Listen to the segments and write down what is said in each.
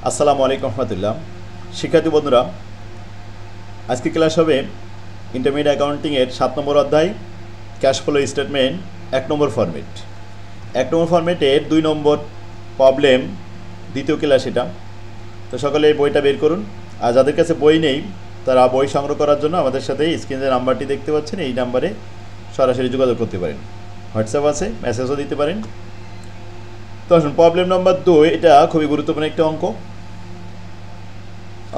আসসালামু আলাইকুম রহমতুল্লাহ। শিক্ষার্থী বন্ধুরা, আজকে ক্লাস হবে ইন্টারমিডিয়েট অ্যাকাউন্টিংয়ের 7 নম্বর অধ্যায় ক্যাশ ফ্লো স্টেটমেন্ট 1 নম্বর ফরম্যাট। 1 নম্বর ফরম্যাটের 2 নম্বর প্রবলেম, দ্বিতীয় ক্লাস এটা। তো সকলে এই বইটা বের করুন। আর যাদের কাছে বই নেই তারা বই সংগ্রহ করার জন্য আমাদের সাথে স্ক্রিনের নাম্বারটি দেখতে পাচ্ছেন, এই নাম্বারে সরাসরি যোগাযোগ করতে পারেন। হোয়াটসঅ্যাপ আছে, মেসেজও দিতে পারেন। তো আসুন প্রবলেম নম্বর 2, এটা খুবই গুরুত্বপূর্ণ একটা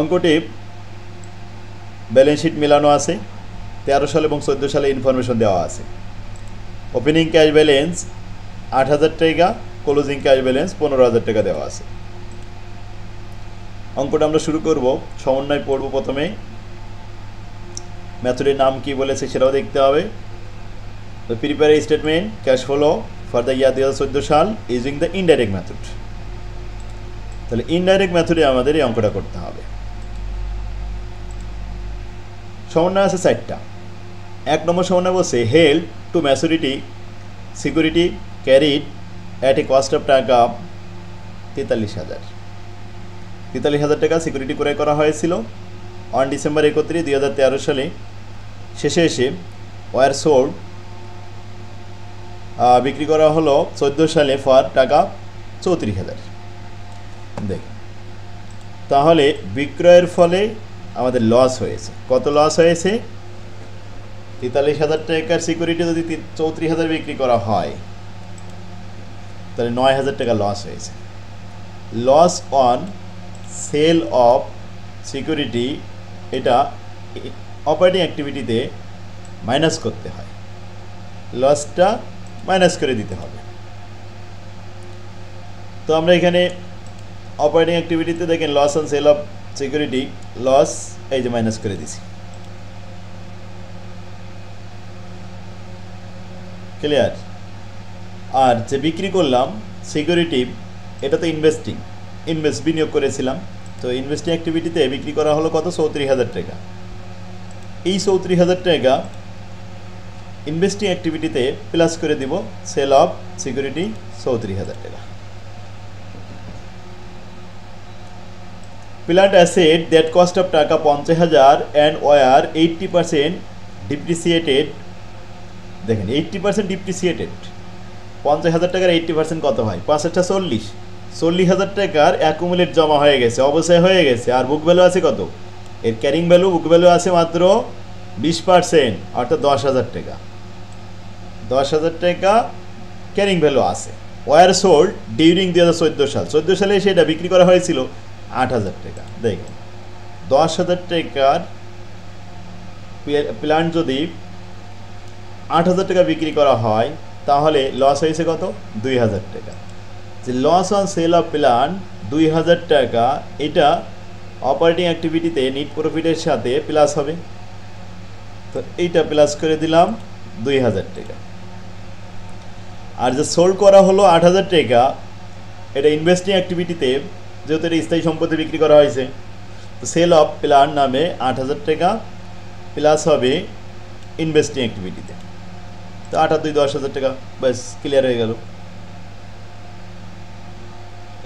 অঙ্কটি ব্যালেন্স শিট মেলানো আছে, 13 সাল এবং 14 সালে ইনফরমেশন দেওয়া আছে। ওপেনিং ক্যাশ ব্যালেন্স 8,000 টাকা, ক্লোজিং ক্যাশ ব্যালেন্স 15,000 টাকা দেওয়া আছে। অঙ্কটা আমরা শুরু করব, সমন্বয় পড়ব। প্রথমে মেথডের নাম কি বলেছে সেটাও দেখতে হবে। তো prepare statement cash flow for the year 2014 সাল ইউজিং দ্য ইনডাইরেক্ট মেথড। তাহলে ইনডাইরেক্ট মেথডে আমাদের এই অঙ্কটা করতে হবে। সমন্বয় আছে 4টা। 1 নম্বর সমন্বয় বলছে held to maturity security carried at a cost of টাকা 43,000 টাকা সিকিউরিটি ক্রয় করা হয়েছিল অন ডিসেম্বর 31, 2013 সালে। শেষে এসে ওয়ার সোল্ড বিক্রি করা হলো 14 সালে ফর টাকা 34,000। দেখ, তাহলে বিক্রয়ের ফলে আমাদের লস হয়েছে। কত লস হয়েছে? 43,000 টাকার সিকিউরিটি যদি 34,000 বিক্রি করা হয় তাহলে 9,000 টাকা লস হয়েছে। Loss on sale of security, এটা অপারেটিং অ্যাক্টিভিটিতে মাইনাস করতে হয়, লসটা মাইনাস করে দিতে হবে। তো আমরা এখানে অপারেটিং অ্যাক্টিভিটিতে দেখেন loss on sale of security, loss এই যে মাইনাস করে দিছি। ক্লিয়ার? আর যে বিক্রি করলাম সিকিউরিটি, এটা তো বিনিয়োগ করেছিলাম। তো ইনভেস্টিং অ্যাক্টিভিটিতে বিক্রি করা হলো কত? 34,000 টাকা। এই 34,000 টাকা ইনভেস্টিং অ্যাক্টিভিটিতে প্লাস করে দিব সেল অফ সিকিউরিটি 34,000 টাকা। Plant asset that cost of টাকা 50,000 অ্যান্ড ওয়ার 80% ডিপ্রিসিয়েটেড। দেখেন 80% ডিপ্রিসিয়েটেড। 50,000 টাকার 80% কত হয়? 5 40,000 টাকার অ্যাকুমুলেট জমা হয়ে গেছে, অবশ্যই হয়ে গেছে। আর বুক ভ্যালু আছে কত? এর ক্যারিং ভ্যালু, বুক ভ্যালু আছে মাত্র 20%, অর্থাৎ 10,000 টাকা। 10,000 টাকা ক্যারিং ভ্যালু আছে। ওয়ার সোল্ড ডিউরিং 2014 সাল, 14 সালে সেটা বিক্রি করা হয়েছিল 8,000 টাকা। দেখেন 10,000 টাকার প্ল্যান্ট যদি 8,000 টাকা বিক্রি করা হয় তাহলে লস হয়েছে কত? 2,000 টাকা। যে loss on sale of plant 2,000 টাকা, এটা অপারেটিং অ্যাক্টিভিটিতে নেট প্রফিটের সাথে প্লাস হবে। তো এইটা প্লাস করে দিলাম 2,000 টাকা। আর যে সোল্ড করা হলো 8,000 টাকা, এটা ইনভেস্টিং অ্যাক্টিভিটিতে, যেহেতু এটা স্থায়ী সম্পত্তি বিক্রি করা হয়েছে, তো সেল অফ প্ল্যান্ট নামে 8,000 টাকা প্লাস হবে ইনভেস্টিং অ্যাক্টিভিটিতে। তো 8 আর 2 10,000 টাকা, ব্যাস ক্লিয়ার হয়ে গেল।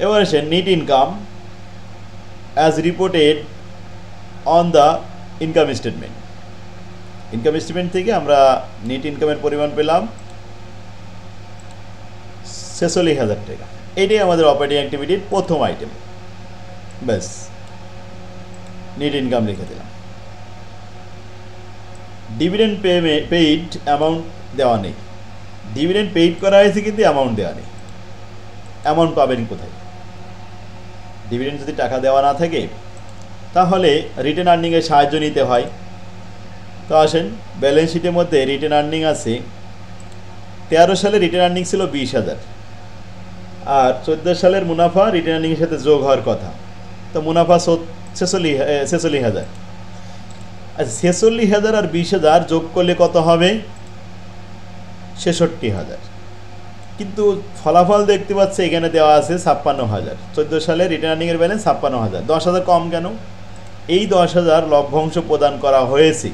এবার আসে net income as reported on the income statement. Income statement থেকে আমরা নেট ইনকামের পরিমাণ পেলাম 46,000 টাকা। এটাই আমাদের অপারেটিং অ্যাক্টিভিটির প্রথম আইটেম। ব্যাস নেট ইনকাম লিখে দিলাম। ডিভিডেন্ড পেইড অ্যামাউন্ট দেওয়া নেই। ডিভিডেন্ড পেইড করা হয়েছে কিন্তু অ্যামাউন্ট দেওয়া নেই। অ্যামাউন্ট পাবেন কোথায়? ডিভিডেন্ড যদি টাকা দেওয়া না থাকে তাহলে রিটেন আর্নিংয়ের সাহায্য নিতে হয়। তো আসেন, ব্যালেন্স শিটের মধ্যে রিটেন আর্নিং আছে। 13 সালে রিটেন আর্নিং ছিল 20,000, আর 14 সালের মুনাফা রিটেন আর্নিংয়ের সাথে যোগ হওয়ার কথা। তো মুনাফা 46,000। আচ্ছা, 46,000 আর 20,000 যোগ করলে কত হবে? 66,000। কিন্তু ফলাফল দেখতে পাচ্ছে এখানে দেওয়া আছে 56,000। 14 সালে রিটেন আর্নিংয়ের ব্যালেন্স 56,000। 10,000 কম কেন? এই 10,000 লভ্যাংশ প্রদান করা হয়েছে।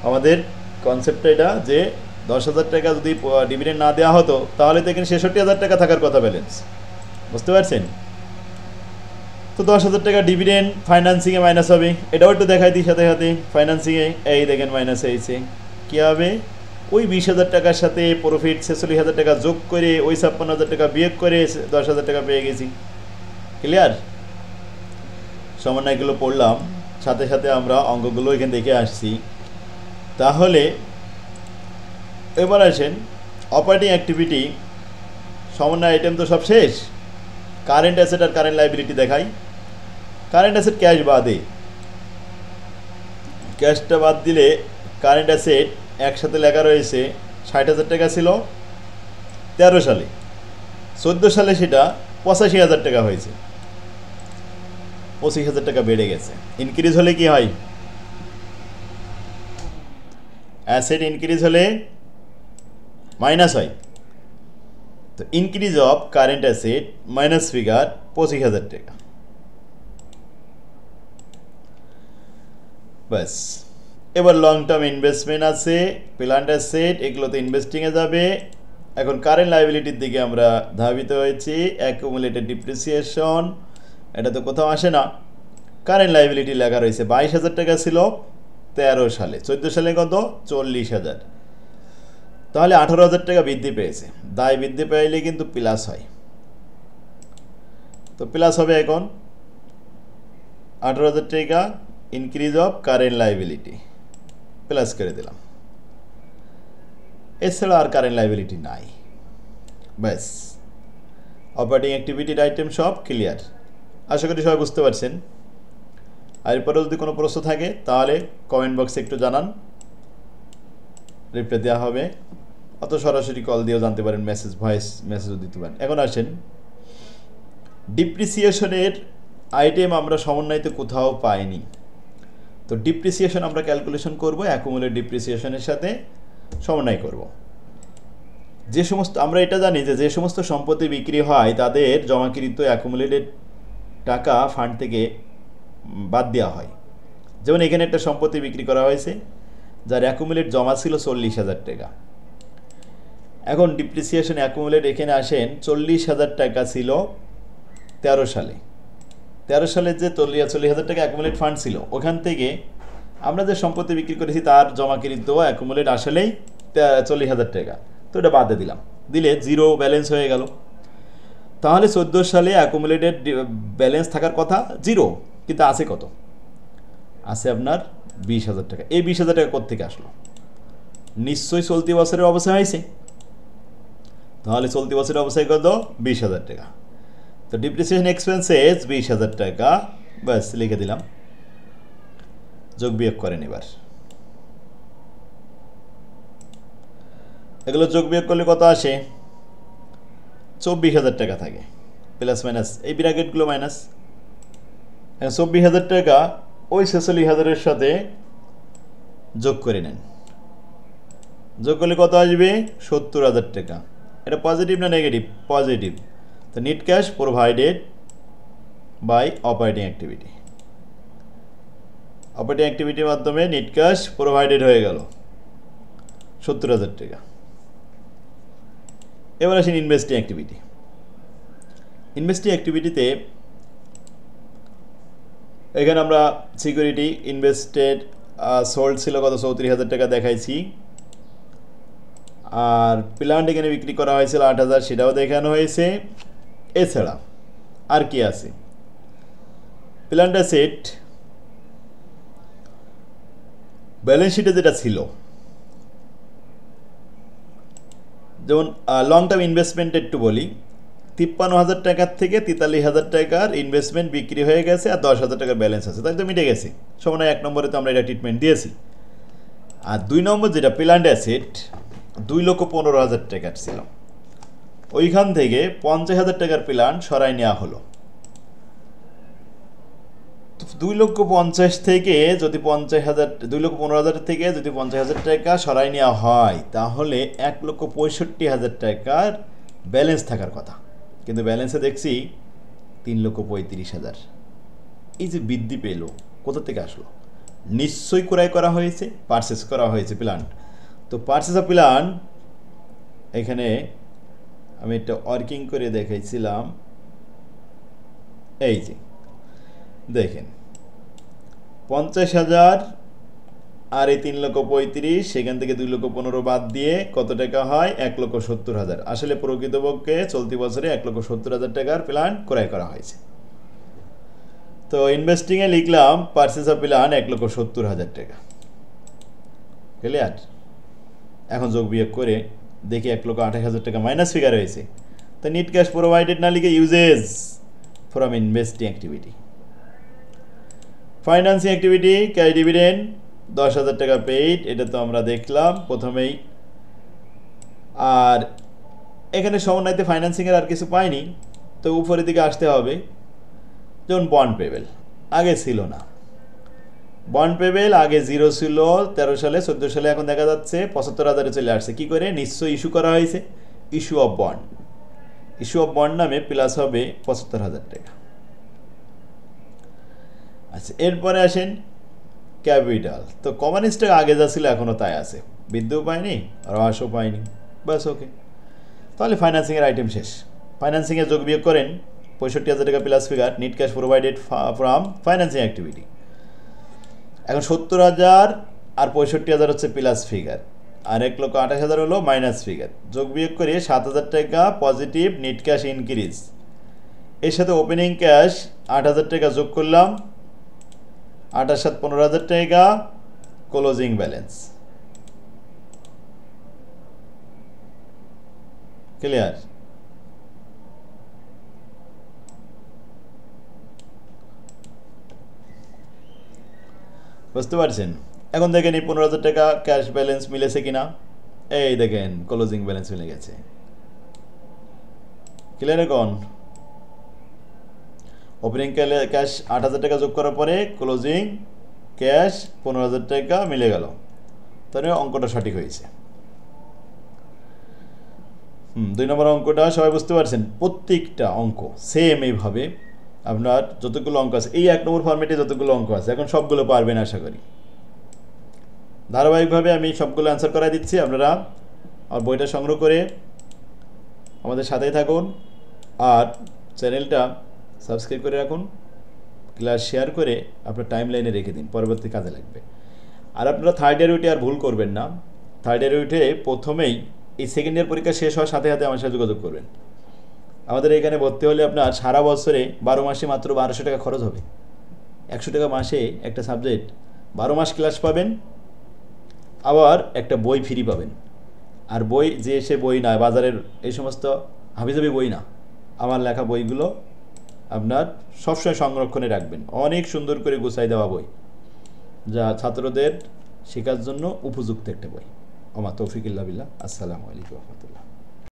আমাদের কনসেপ্টটা এটা যে 10,000 টাকা যদি ডিভিডেন্ড না দেওয়া হতো তাহলে তো এখানে 66,000 টাকা থাকার কথা ব্যালেন্স। বুঝতে পারছেন? তো 10,000 টাকা ডিভিডেন্ড ফাইন্যান্সিংয়ে মাইনাস হবে, এটাও একটু দেখাই দিই সাথে সাথে। ফাইন্যান্সিংয়ে এই দেখেন মাইনাস হয়েছে, কী হবে ওই 20,000 টাকার সাথে প্রফিট 46,000 টাকা যোগ করে ওই 56,000 টাকা বিয়োগ করে 10,000 টাকা পেয়ে গেছি। ক্লিয়ার? সমন্বয়গুলো পড়লাম, সাথে সাথে আমরা অঙ্কগুলো এখানে দেখে আসছি। তাহলে এবার আসেন অপারেটিং অ্যাক্টিভিটি, সমন্বয় আইটেম তো সব শেষ। কারেন্ট অ্যাসেট আর কারেন্ট লাইবিলিটি দেখাই। কারেন্ট অ্যাসেট ক্যাশ বাদে, ক্যাশটা বাদ দিলে কারেন্ট অ্যাসেট একসাথে লেখা রয়েছে 60,000 টাকা ছিল 13 সালে, 14 সালে সেটা 85,000 টাকা হয়েছে, 25,000 টাকা বেড়ে গেছে। ইনক্রিজ হলে কি হয়? অ্যাসেট ইনক্রিজ হলে মাইনাস হয়। তো increase of current asset minus figure 25,000 টাকা। ব্যাস। এবার লং টার্ম ইনভেস্টমেন্ট আছে, প্ল্যান্ট অ্যাসেট, এগুলো তো ইনভেস্টিংয়ে যাবে। এখন কারেন্ট লাইবিলিটির দিকে আমরা ধাবিত হয়েছি। অ্যাকুমুলেটেড ডিপ্রিসিয়েশন, এটা তো কোথাও আসে না। কারেন্ট লাইবিলিটি লেখা রয়েছে 22,000 টাকা ছিল 13 সালে, 14 সালে কত? 40,000। তাহলে 18,000 টাকা বৃদ্ধি পেয়েছে। দায় বৃদ্ধি পাইলে কিন্তু প্লাস হয়, তো প্লাস হবে এখন 18,000 টাকা increase of current liability, plus করে দিলাম। এছাড়া আর কারেন্ট লাইবিলিটি নাই। ব্যাস, অপারেটিং অ্যাক্টিভিটির আইটেম সব ক্লিয়ার। আশা করি সবাই বুঝতে পারছেন। আর এরপরেও যদি কোনো প্রশ্ন থাকে তাহলে কমেন্ট বক্সে একটু জানান, রিপ্লাই দেওয়া হবে। অত সরাসরি কল দিয়েও জানতে পারেন, মেসেজ, ভয়েস মেসেজও দিতে পারেন। এখন আসেন ডিপ্রিসিয়েশনের আইটেম আমরা সমন্বয়তে কোথাও পাইনি। তো ডিপ্রিসিয়েশন আমরা ক্যালকুলেশন করব, অ্যাকুমুলেট ডিপ্রিসিয়েশনের সাথে সমন্বয় করব। যে সমস্ত, আমরা এটা জানি যে সমস্ত সম্পত্তি বিক্রি হয় তাদের জমাকৃত অ্যাকুমুলেটেড টাকা ফান্ড থেকে বাদ দেওয়া হয়। যেমন এখানে একটা সম্পত্তি বিক্রি করা হয়েছে যার অ্যাকুমুলেট জমা ছিল 40,000 টাকা। এখন ডিপ্রিসিয়েশন অ্যাকুমুলেট এখানে আসেন 40,000 টাকা ছিল 13 সালে। 13 সালে যে 40,000 টাকা অ্যাকুমুলেট ফান্ড ছিল, ওখান থেকে আমরা যে সম্পত্তি বিক্রি করেছি তার জমাকৃত অ্যাকুমুলেট আসলেই 40,000 টাকা। তো এটা বাদে দিলাম, দিলে জিরো ব্যালেন্স হয়ে গেল। তাহলে 14 সালে অ্যাকুমুলেটেড ব্যালেন্স থাকার কথা জিরো, কিন্তু আছে কত? আছে আপনার 20,000 টাকা। এই 20,000 টাকা কোত্থেকে আসলো? নিশ্চয়ই চলতি বছরের অবস্থায় হয়েছে। তাহলে চলতি বছরের অবস্থায় কত? 20,000 টাকা। তো ডিপ্রিসিয়েশন এক্সপেন্সেস 20,000 টাকা, ব্যাস লিখে দিলাম। যোগ বিয়োগ করেন এবার। এগুলো যোগ বিয়োগ করলে কত আসে? 24,000 টাকা থাকে, প্লাস মাইনাস এই ব্র্যাকেটগুলো মাইনাস। 24,000 টাকা ওই 46,000-এর সাথে যোগ করে নেন। যোগ করলে কত আসবে? 70,000 টাকা। এটা পজিটিভ না নেগেটিভ? পজিটিভ। তো net cash provided by operating activity, operating অ্যাক্টিভিটির মাধ্যমে নেট ক্যাশ প্রোভাইডেড হয়ে গেল 70,000 টাকা। এবার আসেন ইনভেস্টিং অ্যাক্টিভিটি। ইনভেস্টিং অ্যাক্টিভিটিতে এখানে আমরা সিকিউরিটি ইনভেস্টেড সোল্ড ছিল কত? 34,000 টাকা দেখাইছি। আর প্ল্যান্ট এখানে বিক্রি করা হয়েছিল 8,000, সেটাও দেখানো হয়েছে। এছাড়া আর কি আছে? প্ল্যান্ট অ্যাসেট ব্যালেন্স শিটে যেটা ছিল, যেমন লং টার্ম ইনভেস্টমেন্ট একটু বলি, 53,000 টাকার থেকে 43,000 টাকার ইনভেস্টমেন্ট বিক্রি হয়ে গেছে আর 10,000 টাকার ব্যালেন্স আছে, তাই তো মিটে গেছে। সময় 1 নম্বরে তো আমরা এটা ট্রিটমেন্ট দিয়েছি। আর 2 নম্বর যেটা প্ল্যান্ট অ্যাসেট 2,15,000 টাকার ছিল, ওইখান থেকে 50,000 টাকার প্ল্যান্ট সরাই নেওয়া হলো। 2,50,000 থেকে যদি 50,000, 2,15,000 থেকে যদি 50,000 টাকা সরাই নেওয়া হয় তাহলে 1,65,000 টাকার ব্যালেন্স থাকার কথা, কিন্তু ব্যালেন্সে দেখছি 3,35,000। এই যে বৃদ্ধি পেল কোথা থেকে আসলো? নিশ্চয়ই ক্রয় করা হয়েছে, পারচেস করা হয়েছে প্ল্যান্ট। তো পারচেস অফ প্ল্যান্ট এখানে আমি একটা ওয়ার্কিং করে দেখাইছিলাম, এই যে দেখেন 50,000 আর এই 3,35,000, সেখান থেকে 2,15,000 বাদ দিয়ে কত টাকা হয়? 1,70,000। আসলে প্রকৃতপক্ষে চলতি বছরে 1,70,000 টাকার প্ল্যান ক্রয় করা হয়েছে। তো ইনভেস্টিংয়ে লিখলাম পারচেজ অফ প্ল্যান 1,70,000 টাকা। ক্লিয়ার? এখন যোগ বিয়োগ করে দেখি 1,28,000 টাকা মাইনাস ফিগার হয়েছে। তো নিট ক্যাশ প্রোভাইডেড না লিখে uses from investing activity. Financing activity cash dividend 10,000 টাকা পেইড, এটা তো আমরা দেখলাম প্রথমেই। আর এখানে সমন্বয়তে ফাইন্যান্সিংয়ের আর কিছু পাইনি, তো উপরের দিকে আসতে হবে। যেমন বন্ড পেবেল আগে ছিল না, বন্ড পেবেল আগে 0 ছিল 13 সালে, 14 সালে এখন দেখা যাচ্ছে 75,000-এ চলে আসছে। কি করে? নিশ্চয়ই ইস্যু করা হয়েছে, issue of bond. Issue of bond নামে প্লাস হবে 75,000 টাকা। আচ্ছা, এরপরে আসেন ক্যাপিটাল। তো কমন স্টক আগে যা ছিল এখনও তাই আছে, বৃদ্ধিও পায়নি আর হ্রাসও পায়নি, বাস ওকে। তাহলে ফাইন্যান্সিংয়ের আইটেম শেষ। ফাইন্যান্সিংয়ে যোগ বিয়োগ করেন 65,000 টাকা plus figure, net cash provided from financing activity. এখন 70,000 আর 65,000 হচ্ছে প্লাস ফিগার, আর 1,28,000 হলো মাইনাস ফিগার। যোগ বিয়োগ করে 7,000 টাকা পজিটিভ নিট ক্যাশ ইনক্রিজ। এর সাথে ওপেনিং ক্যাশ 8,000 টাকা যোগ করলাম, 8 7 15,000 টাকা ক্লোজিং ব্যালেন্স। ক্লিয়ার? বুঝতে পারছেন? এখন দেখেন এই 15,000 টাকা ক্যাশ ব্যালেন্স মিলেছে কিনা। এই দেখেন ক্লোজিং ব্যালেন্স মিলে গেছে। ক্লিয়ার? এখন ওপেনিং ক্যাশ 8,000 টাকা যোগ করার পরে ক্লোজিং ক্যাশ 15,000 টাকা মিলে গেল, তাহলে অঙ্কটা সঠিক হয়েছে। 2 নম্বর অঙ্কটা সবাই বুঝতে পারছেন? প্রত্যেকটা অঙ্ক সেম এইভাবে আপনার যতগুলো অঙ্ক আছে, এই 1 নম্বর ফর্মেটে যতগুলো অঙ্ক আছে এখন সবগুলো পারবেন আশা করি। ধারাবাহিকভাবে আমি সবগুলো অ্যান্সার করাই দিচ্ছি, আপনারা আমার বইটা সংগ্রহ করে আমাদের সাথেই থাকুন, আর চ্যানেলটা সাবস্ক্রাইব করে রাখুন, ক্লাস শেয়ার করে আপনার টাইম লাইনে রেখে দিন, পরবর্তী কাজে লাগবে। আর আপনারা থার্ড ইয়ার উঠে আর ভুল করবেন না। থার্ড ইয়ার উঠে প্রথমেই এই সেকেন্ড ইয়ার পরীক্ষা শেষ হওয়ার সাথে সাথে আমার সাথে যোগাযোগ করবেন। আমাদের এখানে ভর্তি হলে আপনার সারা বছরে 12 মাসে মাত্র 1200 টাকা খরচ হবে। 100 টাকা মাসে একটা সাবজেক্ট, 12 মাস ক্লাস পাবেন, আবার একটা বই ফ্রি পাবেন। আর বই যে সে বই না, বাজারের এই সমস্ত হাবিজাবি বই না, আমার লেখা বইগুলো আপনার সবসময় সংরক্ষণে রাখবেন। অনেক সুন্দর করে গুছাই দেওয়া বই, যা ছাত্রদের শেখার জন্য উপযুক্ত একটা বই। ওমা তৌফিকুল্লাহ বিল্লাহ। আসসালামু আলাইকুম ওয়া রাহমাতুল্লাহ।